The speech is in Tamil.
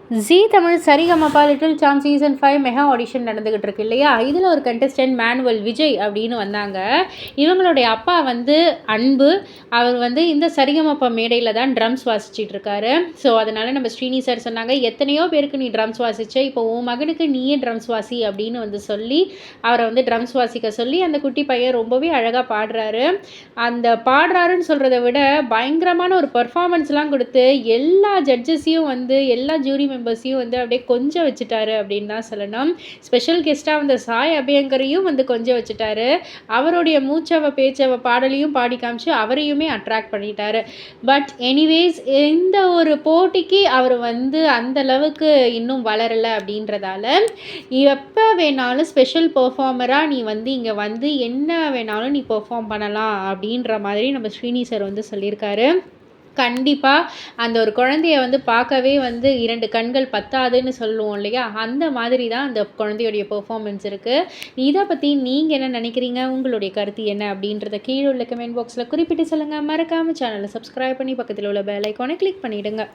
ஜீ Tamil Sarigamapa little champs season 5 mega audition நடந்துகிட்டு இருக்கு இல்லையா? இதில் ஒரு கண்டஸ்டன்ட் மேனுவல் விஜய் அப்படின்னு வந்தாங்க. இவங்களுடைய அப்பா வந்து அன்பு. அவர் வந்து இந்த சரிகமபா மேடையில் தான் ட்ரம்ஸ் வாசிச்சிட்டு இருக்காரு. ஸோ அதனால நம்ம ஸ்ரீனி சார் சொன்னாங்க, எத்தனையோ பேருக்கு நீ ட்ரம்ஸ் வாசிச்ச, இப்போ உன் மகனுக்கு நீயே ட்ரம்ஸ் வாசி அப்படின்னு வந்து சொல்லி அவரை வந்து ட்ரம்ஸ் வாசிக்க சொல்லி அந்த குட்டி பையன் ரொம்பவே அழகாக பாடுறாரு. அந்த பாடுறாருன்னு சொல்கிறத விட பயங்கரமான ஒரு பர்ஃபார்மன்ஸ்லாம் கொடுத்து எல்லா ஜட்ஜஸையும் வந்து எல்லா ஜூரி மெம்பர்ஸையும் வந்து அப்படியே கொஞ்சம் வச்சுட்டாரு அப்படின்னு தான் சொல்லணும். ஸ்பெஷல் கெஸ்ட்டாக வந்த சாய் அபியங்கரையும் வந்து கொஞ்சம் வச்சுட்டாரு. அவருடைய மூச்சவ பேச்சவ பாடலையும் பாடி காமிச்சு அவரையுமே அட்ராக்ட் பண்ணிட்டாரு. பட் எனிவேஸ் இந்த ஒரு போட்டிக்கு அவர் வந்து அந்த அளவுக்கு இன்னும் வளரலை அப்படின்றதால எப்போ வேணாலும் ஸ்பெஷல் பெர்ஃபார்மராக நீ வந்து இங்கே வந்து என்ன வேணாலும் நீ பெர்ஃபார்ம் பண்ணலாம் அப்படின்ற மாதிரி நம்ம ஸ்ரீனி சார் வந்து சொல்லியிருக்காரு. கண்டிப்பாக அந்த ஒரு குழந்தைய வந்து பார்க்கவே வந்து 2 கண்கள் பத்தாதுன்னு சொல்லுவோம் இல்லையா? அந்த மாதிரி தான் அந்த குழந்தையுடைய பெர்ஃபார்மன்ஸ் இருக்குது. இதை பற்றி நீங்கள் என்ன நினைக்கிறீங்க? உங்களுடைய கருத்து என்ன அப்படின்றத கீழே உள்ள கமெண்ட் பாக்ஸில் குறிப்பிட்டு சொல்லுங்கள். மறக்காமல் சேனலை சப்ஸ்கிரைப் பண்ணி பக்கத்தில் உள்ள பெல் ஐக்கானை கிளிக் பண்ணிவிடுங்க.